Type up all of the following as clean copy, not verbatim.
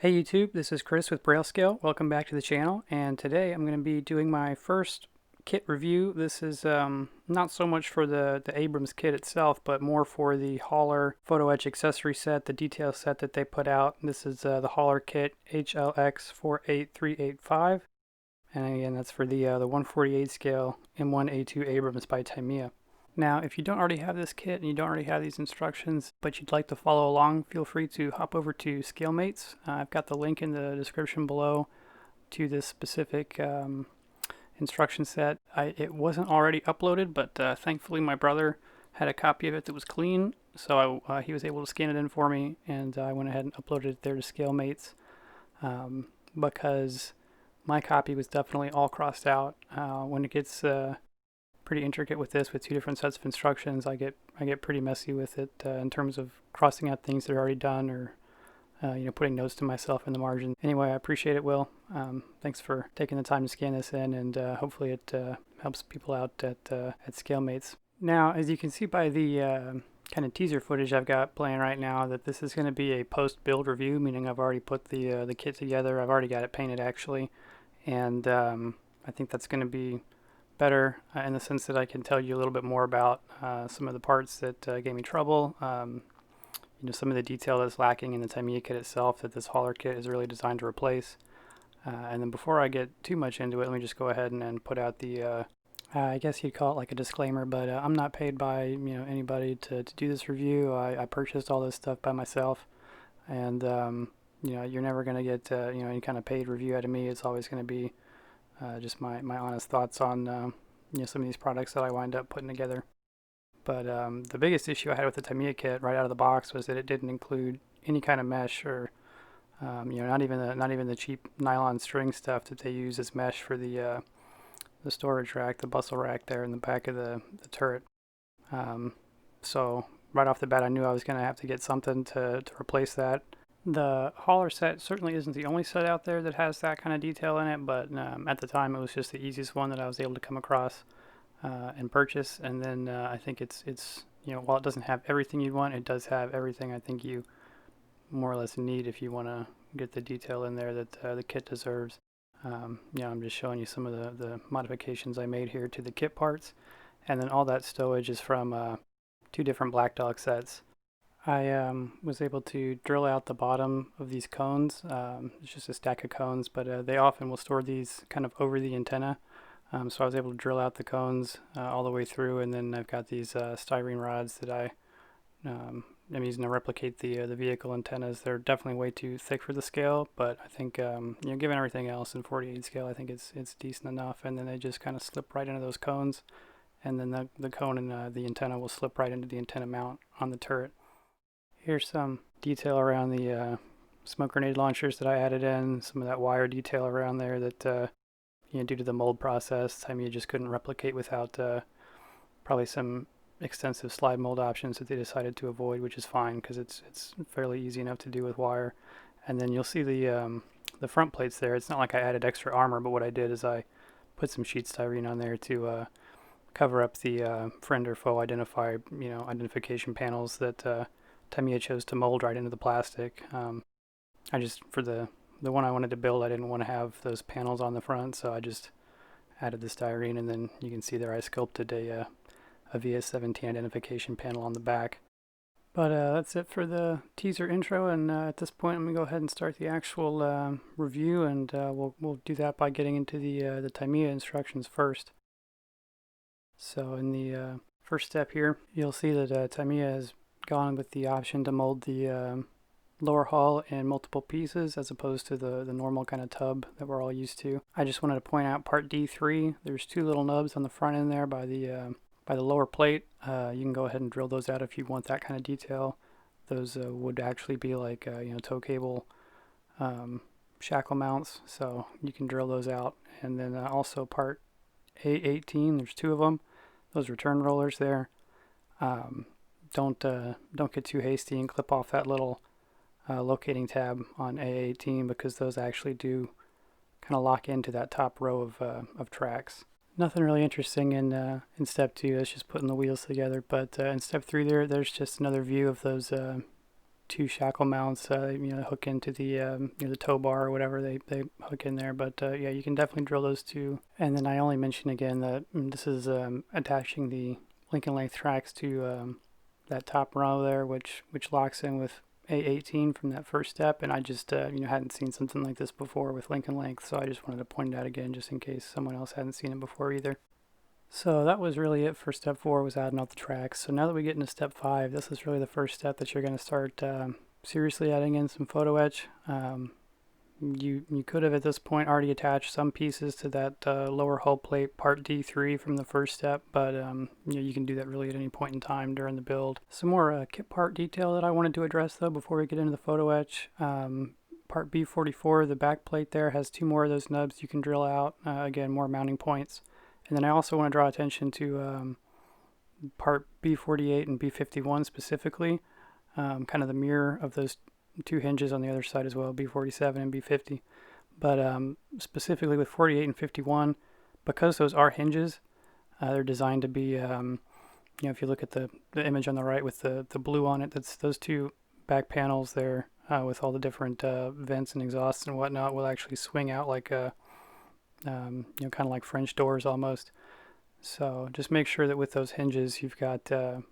Hey YouTube, this is Chris with Braille Scale. Welcome back to the channel, and today I'm going to be doing my first kit review. This is not so much for the Abrams kit itself, but more for the Hauler photo etch accessory set, the detail set that they put out. This is the Hauler kit HLX48385, and again that's for the 148 scale M1A2 Abrams by Tamiya. Now, if you don't already have this kit and you don't already have these instructions, but you'd like to follow along, feel free to hop over to ScaleMates. I've got the link in the description below to this specific instruction set. It wasn't already uploaded, but thankfully my brother had a copy of it that was clean, so he was able to scan it in for me, and I went ahead and uploaded it there to ScaleMates because my copy was definitely all crossed out. When it gets pretty intricate with this, with two different sets of instructions, I get pretty messy with it in terms of crossing out things that are already done, or putting notes to myself in the margin. Anyway, I appreciate it, Will. Thanks for taking the time to scan this in, and hopefully it helps people out at ScaleMates. Now, as you can see by the kind of teaser footage I've got playing right now, that this is going to be a post-build review, meaning I've already put the kit together. I've already got it painted actually, and I think that's going to be better in the sense that I can tell you a little bit more about some of the parts that gave me trouble. Some of the detail that's lacking in the Tamiya kit itself that this Hauler kit is really designed to replace. And then before I get too much into it, let me just go ahead and put out the I guess you'd call it like a disclaimer, but I'm not paid by anybody to do this review. I purchased all this stuff by myself, and you're never going to get any kind of paid review out of me. It's always going to be just my honest thoughts on some of these products that I wind up putting together. But the biggest issue I had with the Tamiya kit right out of the box was that it didn't include any kind of mesh, or not even the cheap nylon string stuff that they use as mesh for the storage rack, the bustle rack there in the back of the turret. So right off the bat, I knew I was going to have to get something to replace that. The Hauler set certainly isn't the only set out there that has that kind of detail in it, but at the time it was just the easiest one that I was able to come across and purchase. And then I think it's while it doesn't have everything you'd want, it does have everything I think you more or less need if you want to get the detail in there that the kit deserves. I'm just showing you some of the modifications I made here to the kit parts, and then all that stowage is from two different Black Dog sets. I was able to drill out the bottom of these cones. It's just a stack of cones, but they often will store these kind of over the antenna. So I was able to drill out the cones all the way through, and then I've got these styrene rods that I'm using to replicate the vehicle antennas. They're definitely way too thick for the scale, but I think given everything else in 48 scale, I think it's decent enough. And then they just kind of slip right into those cones, and then the cone and the antenna will slip right into the antenna mount on the turret. Here's some detail around the smoke grenade launchers that I added in, some of that wire detail around there that due to the mold process, Tamiya just couldn't replicate without probably some extensive slide mold options that they decided to avoid, which is fine because it's fairly easy enough to do with wire. And then you'll see the front plates there. It's not like I added extra armor, but what I did is I put some sheet styrene on there to cover up the friend or foe identification panels that Tamiya chose to mold right into the plastic. I just, for the one I wanted to build, I didn't want to have those panels on the front, so I just added the styrene, and then you can see there I sculpted a VS17 identification panel on the back. But that's it for the teaser intro, and at this point I'm going to go ahead and start the actual review, and we'll do that by getting into the Tamiya instructions first. So in the first step here, you'll see that Tamiya has gone with the option to mold the lower hull in multiple pieces as opposed to the normal kind of tub that we're all used to. I just wanted to point out part D3, there's two little nubs on the front end there by the lower plate. You can go ahead and drill those out if you want that kind of detail. Those would actually be like tow cable shackle mounts, so you can drill those out. And then also part A18, there's two of them, those return rollers there. Don't get too hasty and clip off that little locating tab on A18, because those actually do kind of lock into that top row of tracks. Nothing really interesting in step 2. That's just putting the wheels together. But in step 3 there's just another view of those two shackle mounts, hook into the the tow bar or whatever they hook in there. But yeah, you can definitely drill those two. And then I only mention again that this is attaching the link and length tracks to that top row there, which locks in with A18 from that first step. And I just hadn't seen something like this before with link and length, so I just wanted to point it out again just in case someone else hadn't seen it before either. So that was really it for step 4, was adding out the tracks. So now that we get into step 5, this is really the first step that you're going to start seriously adding in some photo etch. You could have at this point already attached some pieces to that lower hull plate part D3 from the first step, but you can do that really at any point in time during the build. Some more kit part detail that I wanted to address though before we get into the photo etch. Part B44, the back plate there has 2 more of those nubs you can drill out. Again, more mounting points. And then I also want to draw attention to part B48 and B51 specifically, kind of the mirror of those 2 hinges on the other side as well, B47 and B50. But specifically with 48 and 51, because those are hinges, they're designed to be, if you look at the image on the right with the blue on it, that's those 2 back panels there with all the different vents and exhausts and whatnot will actually swing out like a kind of like French doors almost. So just make sure that with those hinges you've got the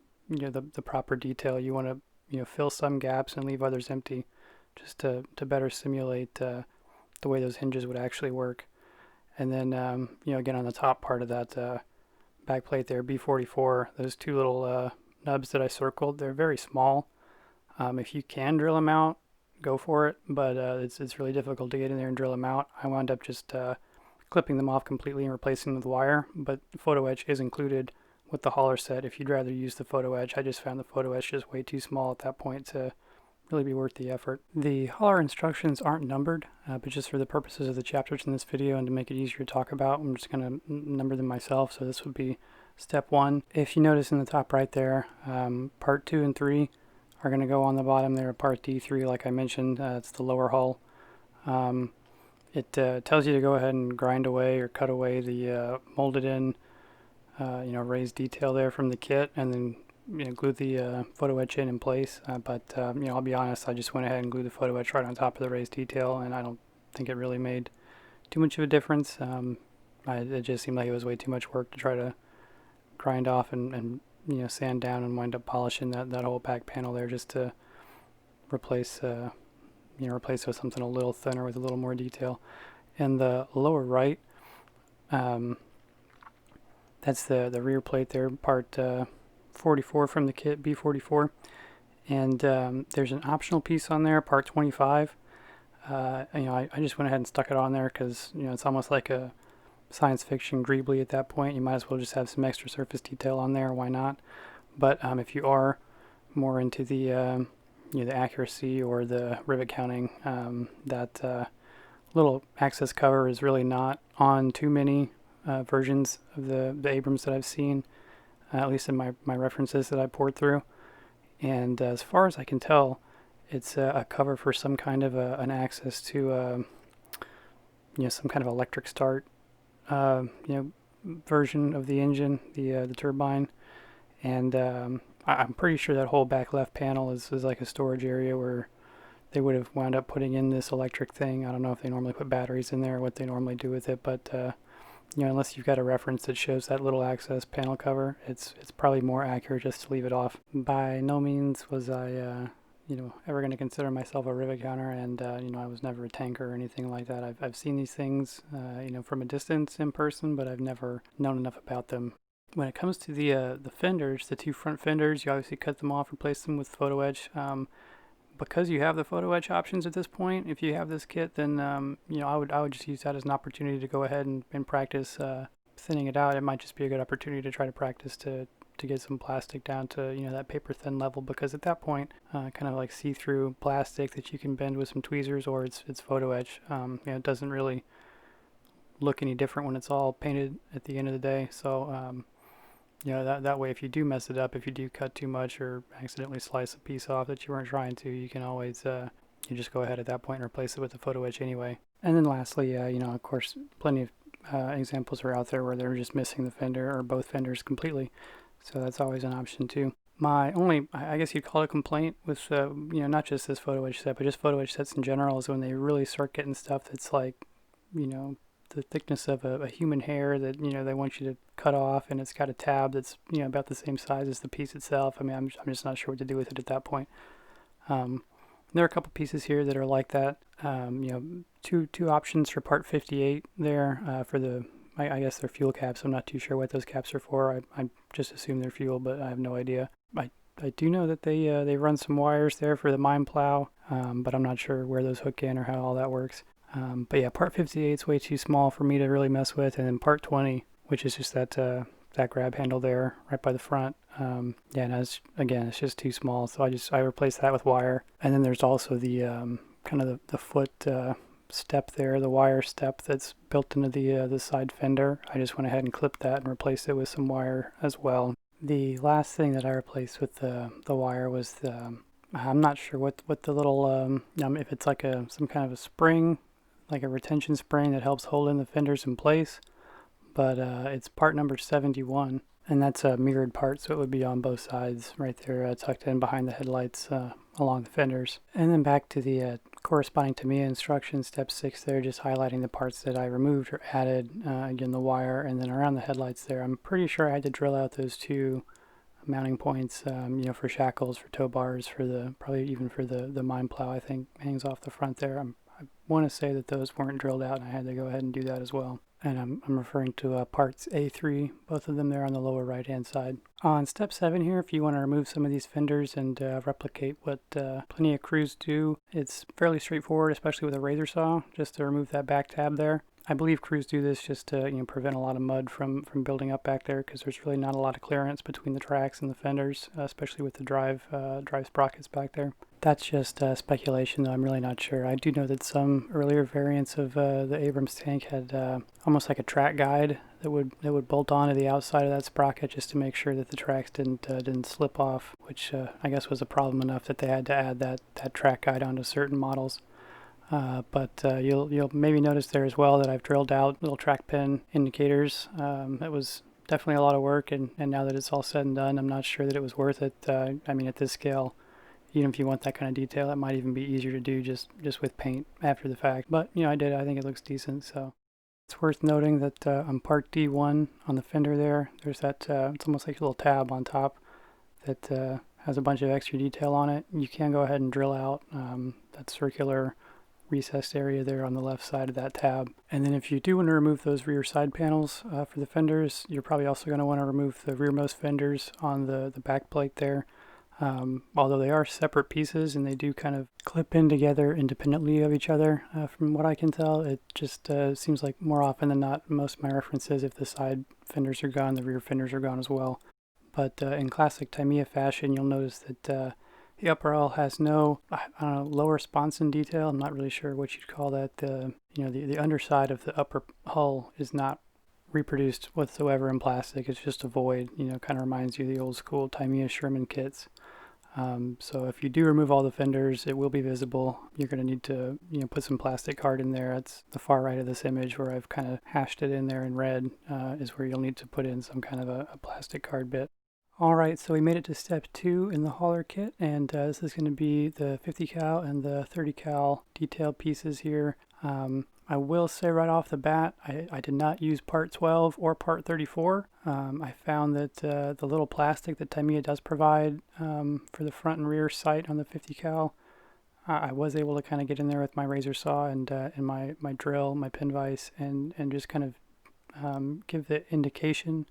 proper detail. You want to fill some gaps and leave others empty, just to better simulate the way those hinges would actually work. And then again on the top part of that back plate there, B44, those 2 little nubs that I circled, they're very small. If you can drill them out, go for it, but it's really difficult to get in there and drill them out. I wound up just clipping them off completely and replacing them with wire, but photo etch is included with the hauler set if you'd rather use the photo etch. I just found the photo etch just way too small at that point to really be worth the effort. The hauler instructions aren't numbered, but just for the purposes of the chapters in this video and to make it easier to talk about, I'm just going to number them myself. So this would be step 1. If you notice in the top right there, part 2 and 3 are going to go on the bottom there. Part D3, like I mentioned, it's the lower hull. It tells you to go ahead and grind away or cut away the molded in raised detail there from the kit, and then glue the photo etch in place. But I'll be honest, I just went ahead and glued the photo etch right on top of the raised detail, and I don't think it really made too much of a difference. It just seemed like it was way too much work to try to grind off and sand down and wind up polishing that whole back panel there just to replace replace with something a little thinner with a little more detail. And the lower right, that's the rear plate there, part 44 from the kit, B44. And there's an optional piece on there, part 25. I just went ahead and stuck it on there because it's almost like a science fiction greebly at that point. You might as well just have some extra surface detail on there. Why not? But if you are more into the the accuracy or the rivet counting, that little access cover is really not on too many versions of the Abrams that I've seen, at least in my references that I poured through. And as far as I can tell, it's a cover for some kind of an access to some kind of electric start version of the engine, the turbine. And I'm pretty sure that whole back left panel is like a storage area where they would have wound up putting in this electric thing. I don't know if they normally put batteries in there or what they normally do with it, but unless you've got a reference that shows that little access panel cover, it's probably more accurate just to leave it off. By no means was I ever going to consider myself a rivet counter, and I was never a tanker or anything like that. I've seen these things from a distance in person, but I've never known enough about them. When it comes to the fenders, the 2 front fenders, you obviously cut them off, replace them with photo etch. Because you have the photo etch options at this point, if you have this kit, then I would just use that as an opportunity to go ahead and practice thinning it out. It might just be a good opportunity to try to practice to get some plastic down to that paper thin level, because at that point, kind of like see-through plastic that you can bend with some tweezers, or it's photo etch. It doesn't really look any different when it's all painted at the end of the day. So that way, if you do mess it up, if you do cut too much or accidentally slice a piece off that you weren't trying to, you can always you just go ahead at that point and replace it with the photo etch anyway. And then lastly, of course, plenty of examples are out there where they're just missing the fender or both fenders completely, so that's always an option too. My only, I guess you'd call it complaint with, not just this photo etch set, but just photo etch sets in general, is when they really start getting stuff that's like, you know, the thickness of a human hair that, they want you to cut off, and it's got a tab that's, about the same size as the piece itself. I mean, I'm just not sure what to do with it at that point. There are a couple pieces here that are like that. Two options for part 58 there for the, I guess they're fuel caps. I'm not too sure what those caps are for. I just assume they're fuel, but I have no idea. I do know that they run some wires there for the mine plow, but I'm not sure where those hook in or how all that works. But yeah, part 58 is way too small for me to really mess with, and then part 20, which is just that grab handle there right by the front. Yeah, no, it's just too small, so I replaced that with wire. And then there's also the kind of the foot step there, the wire step that's built into the side fender. I just went ahead and clipped that and replaced it with some wire as well. The last thing that I replaced with the wire was I'm not sure what the little if it's like some kind of a spring, like a retention spring that helps hold in the fenders in place, but it's part number 71, and that's a mirrored part, so it would be on both sides right there, tucked in behind the headlights along the fenders. And then back to the corresponding Tamiya instructions, step 6 there, just highlighting the parts that I removed or added, again the wire, and then around the headlights there, I'm pretty sure I had to drill out those two mounting points, for shackles, for tow bars, probably even for the mine plow, I think hangs off the front there. I want to say that those weren't drilled out, and I had to go ahead and do that as well. And I'm referring to parts A3, both of them there on the lower right hand side. On step 7 here, if you want to remove some of these fenders and replicate what plenty of crews do, it's fairly straightforward, especially with a razor saw, just to remove that back tab there. I believe crews do this just to prevent a lot of mud from building up back there, because there's really not a lot of clearance between the tracks and the fenders, especially with the drive sprockets back there. That's just speculation, though. I'm really not sure. I do know that some earlier variants of the Abrams tank had almost like a track guide that would bolt onto the outside of that sprocket just to make sure that the tracks didn't slip off, which I guess was a problem enough that they had to add that track guide onto certain models. But you'll maybe notice there as well that I've drilled out little track pin indicators. It was definitely a lot of work, and now that it's all said and done, I'm not sure that it was worth it. I mean, at this scale, even if you want that kind of detail, it might even be easier to do just with paint after the fact. But I did. I think it looks decent. So it's worth noting that on part D1 on the fender there, there's that it's almost like a little tab on top that has a bunch of extra detail on it. You can go ahead and drill out that circular recessed area there on the left side of that tab. And then if you do want to remove those rear side panels for the fenders, you're probably also going to want to remove the rearmost fenders on the back plate there. Although they are separate pieces and they do kind of clip in together independently of each other, from what I can tell, it just seems like more often than not, most of my references, if the side fenders are gone, the rear fenders are gone as well. But in classic Tamiya fashion, you'll notice that the upper hull has no, lower sponson detail. I'm not really sure what you'd call that. The underside of the upper hull is not reproduced whatsoever in plastic. It's just a void. Kind of reminds you of the old school Tamiya Sherman kits. So if you do remove all the fenders, it will be visible. You're going to need to put some plastic card in there. That's the far right of this image where I've kind of hashed it in there in red, is where you'll need to put in some kind of a plastic card bit. Alright, so we made it to step 2 in the hauler kit, and this is going to be the 50 cal and the 30 cal detailed pieces here. I will say right off the bat, I did not use part 12 or part 34. I found that the little plastic that Tamiya does provide for the front and rear sight on the 50 cal, I was able to kind of get in there with my razor saw and my drill, my pin vise, and just kind of give the indication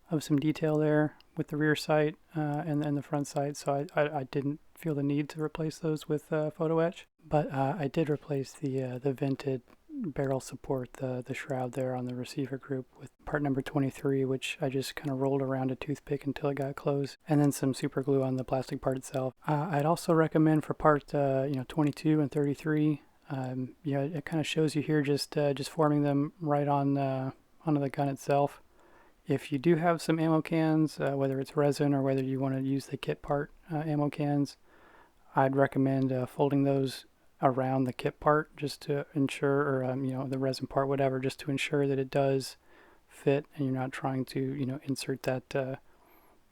of some detail there with the rear sight and the front sight. So I didn't feel the need to replace those with photo etch, but I did replace the vented barrel support, the shroud there on the receiver group, with part number 23, which I just kind of rolled around a toothpick until it got closed, and then some super glue on the plastic part itself. I'd also recommend for part 22 and 33, it kind of shows you here just forming them right on onto the gun itself. If you do have some ammo cans, whether it's resin or whether you want to use the kit part ammo cans, I'd recommend folding those around the kit part just to ensure, or the resin part, whatever, just to ensure that it does fit and you're not trying to insert that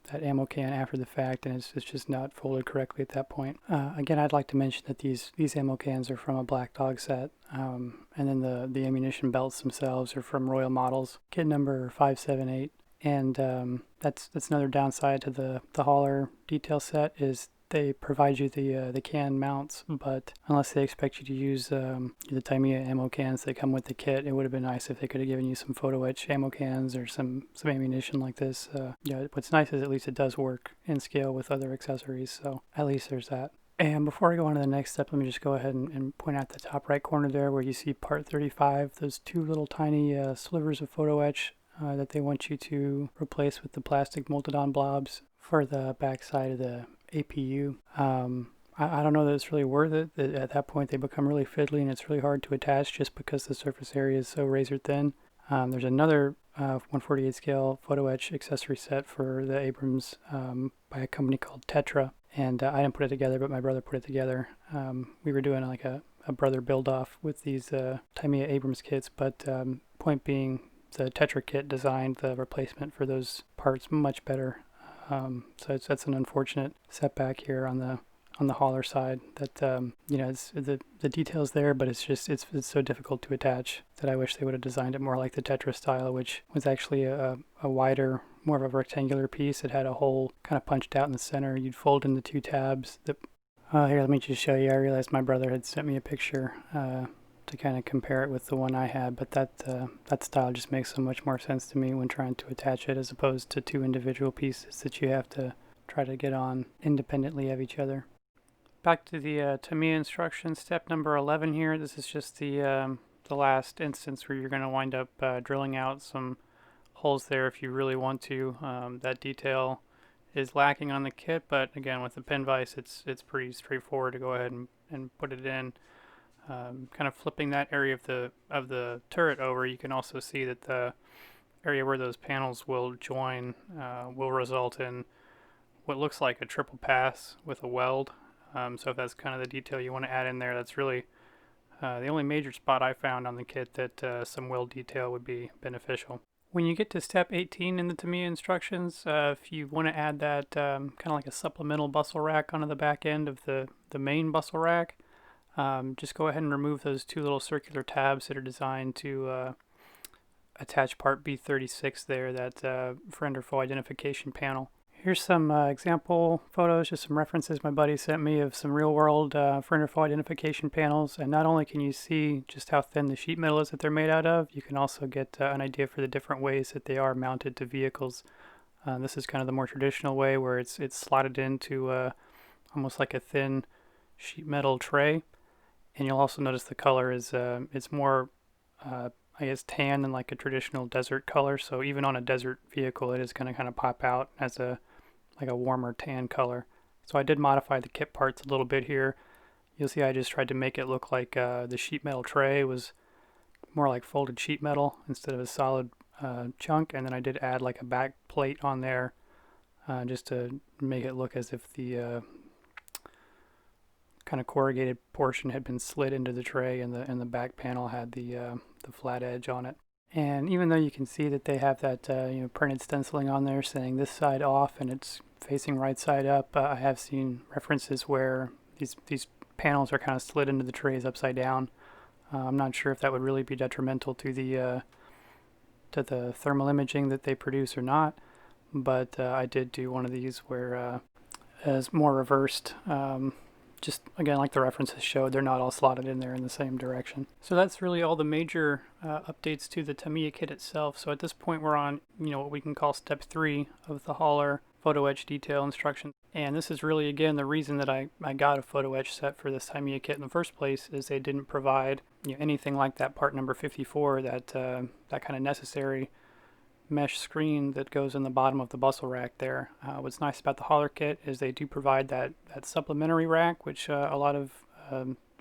that ammo can after the fact, and it's just not folded correctly at that point. Again, I'd like to mention that these ammo cans are from a Black Dog set, and then the ammunition belts themselves are from Royal Models, kit number 578. And that's another downside to the hauler detail set, is they provide you the can mounts, but unless they expect you to use the Tamiya ammo cans that come with the kit, it would have been nice if they could have given you some photoetch ammo cans or some ammunition like this. Yeah, what's nice is at least it does work in scale with other accessories, so at least there's that. And before I go on to the next step, let me just go ahead and point out the top right corner there where you see part 35, those two little tiny slivers of photoetch that they want you to replace with the plastic molded on blobs for the back side of the APU. I don't know that it's really worth it. At that point they become really fiddly and it's really hard to attach just because the surface area is so razor thin. There's another 1/48 scale photoetch accessory set for the Abrams by a company called Tetra, and I didn't put it together, but my brother put it together. We were doing like a brother build off with these Tamiya Abrams kits, but point being, the Tetra kit designed the replacement for those parts much better. So that's an unfortunate setback here on the hauler side, that it's the details there, but it's so difficult to attach that I wish they would have designed it more like the Tetra style, which was actually a wider, more of a rectangular piece. It had a hole kind of punched out in the center. You'd fold in the two tabs. Here, let me just show you. I realized my brother had sent me a picture to kind of compare it with the one I had, but that style just makes so much more sense to me when trying to attach it, as opposed to two individual pieces that you have to try to get on independently of each other. Back to the Tamiya instructions, step number 11 here. This is just the last instance where you're going to wind up drilling out some holes there if you really want to. That detail is lacking on the kit, but again, with the pin vise, it's pretty straightforward to go ahead and put it in. Kind of flipping that area of the turret over, you can also see that the area where those panels will join will result in what looks like a triple pass with a weld. So if that's kind of the detail you want to add in there, that's really the only major spot I found on the kit that some weld detail would be beneficial. When you get to step 18 in the Tamiya instructions, if you want to add that kind of like a supplemental bustle rack onto the back end of the main bustle rack, just go ahead and remove those two little circular tabs that are designed to attach part B36 there, that friend or foe identification panel. Here's some example photos, just some references my buddy sent me of some real-world friend or foe identification panels, and not only can you see just how thin the sheet metal is that they're made out of, you can also get an idea for the different ways that they are mounted to vehicles. This is kind of the more traditional way, where it's slotted into almost like a thin sheet metal tray, and you'll also notice the color is it's more I guess tan than like a traditional desert color, so even on a desert vehicle it is going to kind of pop out as a warmer tan color. So I did modify the kit parts a little bit here. You'll see I just tried to make it look like the sheet metal tray was more like folded sheet metal instead of a solid chunk, and then I did add like a back plate on there just to make it look as if the kind of corrugated portion had been slid into the tray, and the back panel had the flat edge on it. And even though you can see that they have that printed stenciling on there saying this side off and it's facing right side up, I have seen references where these panels are kind of slid into the trays upside down. I'm not sure if that would really be detrimental to the thermal imaging that they produce or not, but I did do one of these where it's more reversed. Just again, like the references showed, they're not all slotted in there in the same direction. So that's really all the major updates to the Tamiya kit itself. So at this point we're on what we can call step 3 of the hauler photo etch detail instruction. And this is really, again, the reason that I got a photo etch set for this Tamiya kit in the first place, is they didn't provide anything like that part number 54, that kind of necessary mesh screen that goes in the bottom of the bustle rack there. What's nice about the hauler kit is they do provide that supplementary rack, which a lot of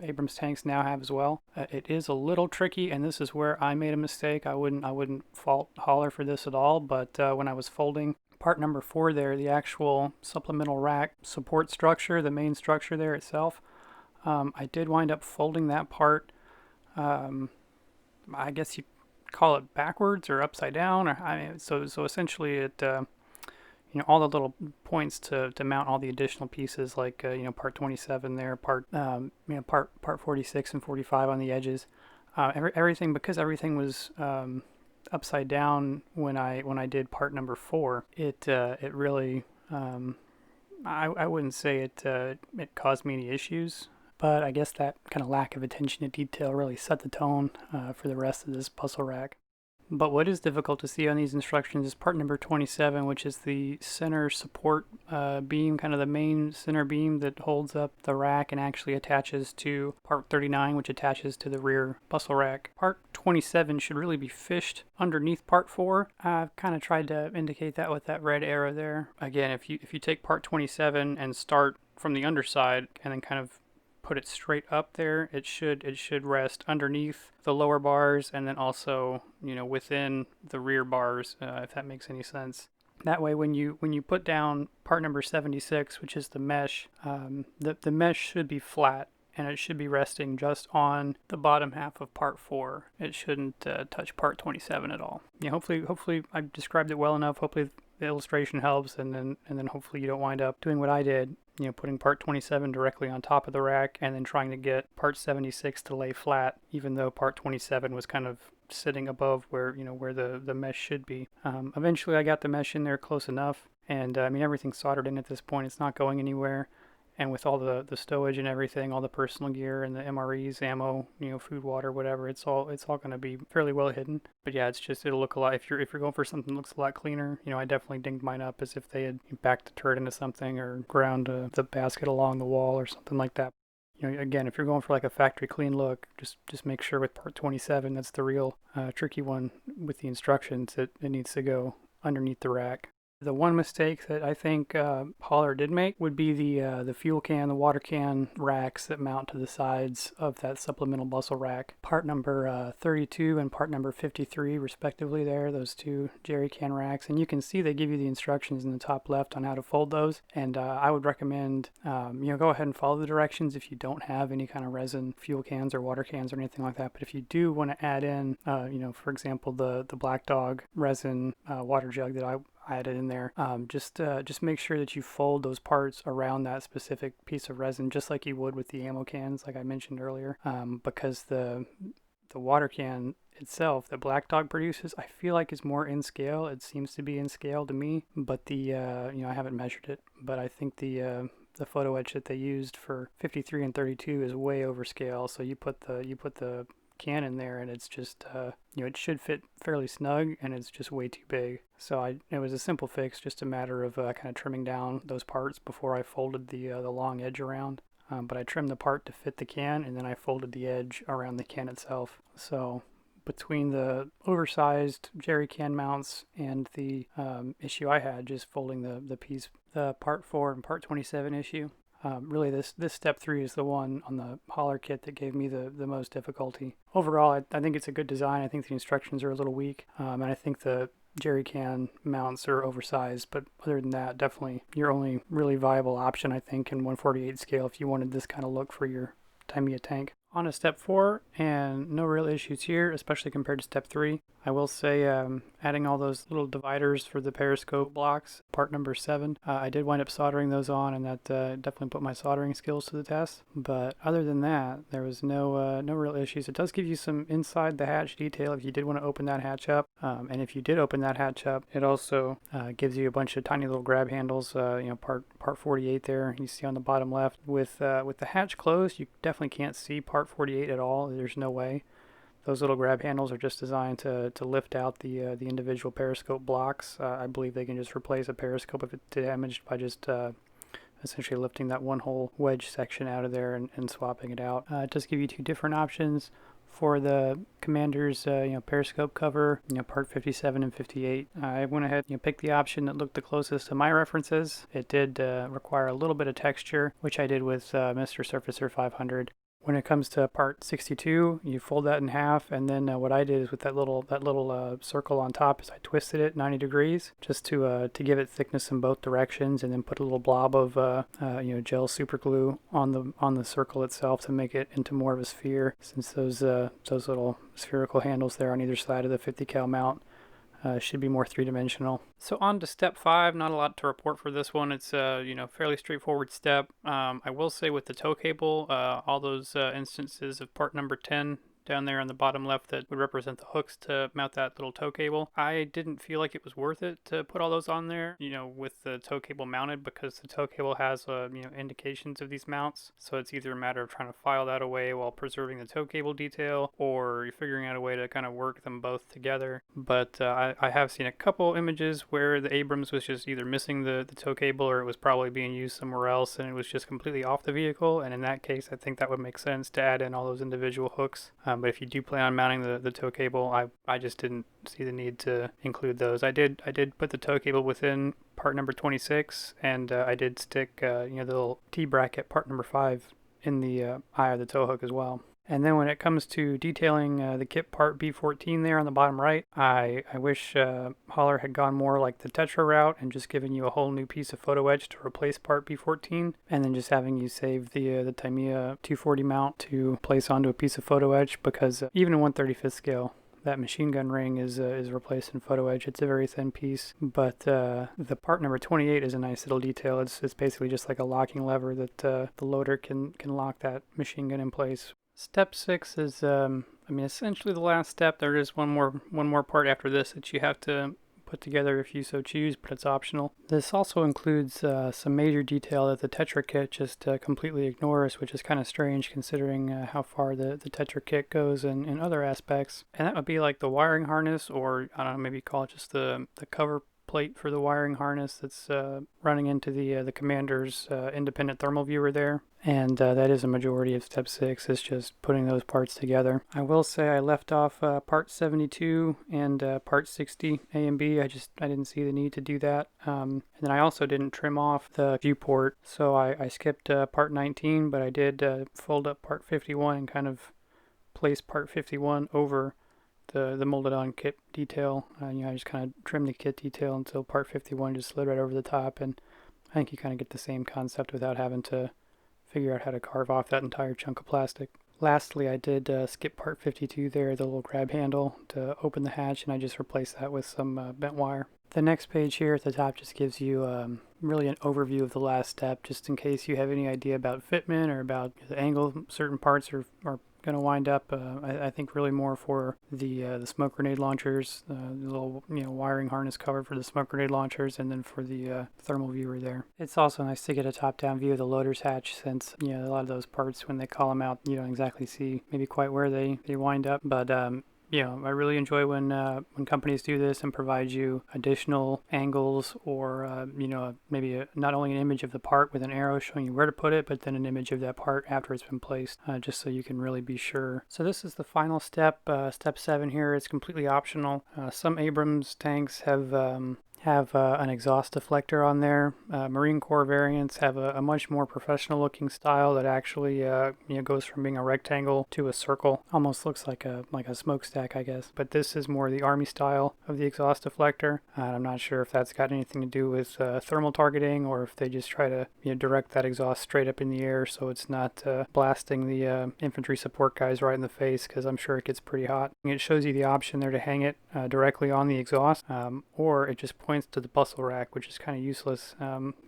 Abrams tanks now have as well. It is a little tricky, and this is where I made a mistake. I wouldn't fault hauler for this at all, but when I was folding part number 4 there, the actual supplemental rack support structure, the main structure there itself, I did wind up folding that part, I guess you call it backwards or upside down, or so essentially it all the little points to mount all the additional pieces, like part 27 there, part 46 and 45 on the edges. Everything, because everything was upside down when I did part number 4. It really, I wouldn't say it caused me any issues, but I guess that kind of lack of attention to detail really set the tone for the rest of this puzzle rack. But what is difficult to see on these instructions is part number 27, which is the center support beam, kind of the main center beam that holds up the rack and actually attaches to part 39, which attaches to the rear bustle rack. Part 27 should really be fished underneath part 4. I've kind of tried to indicate that with that red arrow there. Again, if you take part 27 and start from the underside and then kind of put it straight up there, it should rest underneath the lower bars and then also within the rear bars, if that makes any sense. That way, when you put down part number 76, which is the mesh, the mesh should be flat and it should be resting just on the bottom half of part 4. It shouldn't touch part 27 at all. Hopefully I described it well enough. Hopefully the illustration helps, and then hopefully you don't wind up doing what I did, putting part 27 directly on top of the rack and then trying to get part 76 to lay flat, even though part 27 was kind of sitting above where the mesh should be. Eventually I got the mesh in there close enough, and everything's soldered in at this point. It's not going anywhere. And with all the stowage and everything, all the personal gear and the MREs, ammo, food, water, whatever, it's all going to be fairly well hidden. But yeah, it'll look a lot, if you're going for something that looks a lot cleaner. I definitely dinged mine up as if they had backed the turret into something or ground the basket along the wall or something like that. Again, if you're going for like a factory clean look, just make sure with part 27, that's the real tricky one with the instructions, it needs to go underneath the rack. The one mistake that I think Holler did make would be the fuel can, the water can racks that mount to the sides of that supplemental bustle rack. Part number 32 and part number 53 respectively there, those two Jerrycan racks. And you can see they give you the instructions in the top left on how to fold those. And I would recommend, go ahead and follow the directions if you don't have any kind of resin fuel cans or water cans or anything like that. But if you do want to add in, for example, the Black Dog resin water jug that I added in there, just make sure that you fold those parts around that specific piece of resin, just like you would with the ammo cans, like I mentioned earlier, because the water can itself that Black Dog produces, I feel like is more in scale. It seems to be in scale to me, but I haven't measured it, but I think the photo etch that they used for 53 and 32 is way over scale. So you put the can in there and it's just it should fit fairly snug, and it's just way too big. So it was a simple fix, just a matter of kind of trimming down those parts before I folded the long edge around. But I trimmed the part to fit the can, and then I folded the edge around the can itself. So between the oversized Jerrycan mounts and the issue I had just folding the part 4 and part 27 issue, really this step 3 is the one on the Holler kit that gave me the most difficulty. Overall, I think it's a good design. I think the instructions are a little weak, and I think the Jerrycan mounts are oversized, but other than that, definitely your only really viable option, I think, in 148 scale if you wanted this kind of look for your Tamiya tank. On to step 4, and no real issues here, especially compared to step 3. I will say adding all those little dividers for the periscope blocks, part number 7, I did wind up soldering those on, and that definitely put my soldering skills to the test. But other than that, there was no real issues. It does give you some inside the hatch detail if you did want to open that hatch up, and if you did open that hatch up, it also gives you a bunch of tiny little grab handles. Part 48 there, you see on the bottom left. With the hatch closed, you definitely can't see part 48 at all. There's no way. Those little grab handles are just designed to lift out the individual periscope blocks. I believe they can just replace a periscope if it's damaged by just essentially lifting that one whole wedge section out of there and swapping it out. It does give you two different options for the Commander's periscope cover, part 57 and 58. I went ahead and picked the option that looked the closest to my references. It did require a little bit of texture, which I did with Mr. Surfacer 500. When it comes to part 62, you fold that in half, and then what I did is with that little circle on top is I twisted it 90 degrees just to give it thickness in both directions, and then put a little blob of gel super glue on the circle itself to make it into more of a sphere, since those little spherical handles there on either side of the 50 cal mount should be more three-dimensional. So on to step 5. Not a lot to report for this one. It's fairly straightforward step. I will say with the tow cable, all those instances of part number 10 down there on the bottom left that would represent the hooks to mount that little tow cable. I didn't feel like it was worth it to put all those on there, with the tow cable mounted, because the tow cable has, indications of these mounts. So it's either a matter of trying to file that away while preserving the tow cable detail, or you're figuring out a way to kind of work them both together. But I have seen a couple images where the Abrams was just either missing the tow cable, or it was probably being used somewhere else and it was just completely off the vehicle. And in that case, I think that would make sense to add in all those individual hooks. But if you do plan on mounting the tow cable, I just didn't see the need to include those. I did put the tow cable within part number 26, and I did stick the little T-bracket part number 5 in the eye of the tow hook as well. And then when it comes to detailing the kit part B14 there on the bottom right, I wish Holler had gone more like the Tetra route and just given you a whole new piece of photo etch to replace part B14, and then just having you save the Tamiya 240 mount to place onto a piece of photo etch, because even in 1/35th scale, that machine gun ring is replaced in photo etch. It's a very thin piece, but the part number 28 is a nice little detail. It's basically just like a locking lever that the loader can lock that machine gun in place. Step 6 is, essentially the last step. There is one more part after this that you have to put together if you so choose, but it's optional. This also includes some major detail that the Tetra kit just completely ignores, which is kind of strange considering how far the Tetra kit goes in other aspects. And that would be like the wiring harness, or I don't know, maybe call it just the cover plate for the wiring harness that's running into the commander's independent thermal viewer there. And that is a majority of step 6, is just putting those parts together. I will say I left off part 72 and part 60 A and B. I didn't see the need to do that. And then I also didn't trim off the viewport, so I skipped part 19, but I did fold up part 51 and kind of place part 51 over the molded on kit detail. I just kind of trimmed the kit detail until part 51 just slid right over the top, and I think you kind of get the same concept without having to figure out how to carve off that entire chunk of plastic. Lastly, I did skip part 52 there, the little grab handle to open the hatch, and I just replaced that with some bent wire. The next page here at the top just gives you really an overview of the last step, just in case you have any idea about fitment or about the angle certain parts are going to wind up. I think really more for the smoke grenade launchers, the little wiring harness cover for the smoke grenade launchers, and then for the thermal viewer there. It's also nice to get a top-down view of the loader's hatch, since a lot of those parts, when they call them out, you don't exactly see maybe quite where they wind up, but I really enjoy when companies do this and provide you additional angles, or maybe not only an image of the part with an arrow showing you where to put it, but then an image of that part after it's been placed, just so you can really be sure. So this is the final step, step 7 here. It's completely optional. Some Abrams tanks have an exhaust deflector on there. Marine Corps variants have a much more professional looking style that actually goes from being a rectangle to a circle. Almost looks like a smokestack, I guess. But this is more the Army style of the exhaust deflector. I'm not sure if that's got anything to do with thermal targeting, or if they just try to direct that exhaust straight up in the air so it's not blasting the infantry support guys right in the face, because I'm sure it gets pretty hot. It shows you the option there to hang it directly on the exhaust, or it just points to the bustle rack, which is kind of useless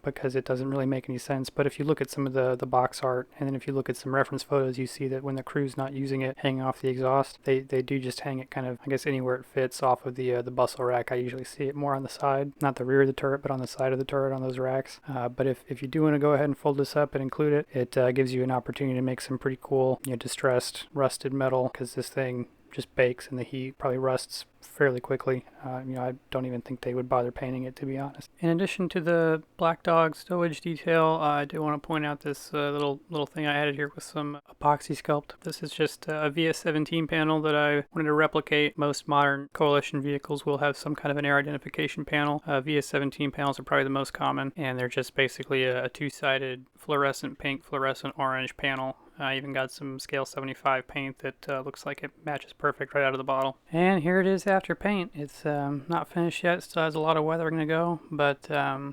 because it doesn't really make any sense. But if you look at some of the box art, and then if you look at some reference photos, you see that when the crew's not using it hanging off the exhaust, they do just hang it kind of, I guess, anywhere it fits off of the bustle rack. I usually see it more on the side, not the rear of the turret, but on the side of the turret on those racks. But if you do want to go ahead and fold this up and include it, it gives you an opportunity to make some pretty cool distressed rusted metal, because this thing just bakes in the heat, probably rusts fairly quickly. I don't even think they would bother painting it, to be honest. In addition to the Black Dog stowage detail, I do want to point out this little thing I added here with some epoxy sculpt. This is just a VS-17 panel that I wanted to replicate. Most modern coalition vehicles will have some kind of an air identification panel. VS-17 panels are probably the most common, and they're just basically a two-sided fluorescent pink, fluorescent orange panel. I even got some scale 75 paint that looks like it matches perfect right out of the bottle. And here it is after paint. It's not finished yet, still has a lot of weathering to go, but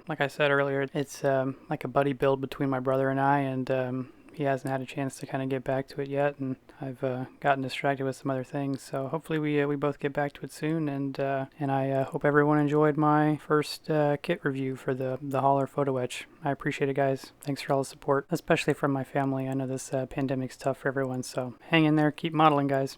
like I said earlier, it's like a buddy build between my brother and I, and he hasn't had a chance to kind of get back to it yet, and I've gotten distracted with some other things. So hopefully we both get back to it soon, and I hope everyone enjoyed my first kit review for the Holler photo etch. I appreciate it, guys. Thanks for all the support, especially from my family. I know this pandemic's tough for everyone, so hang in there, keep modeling, guys.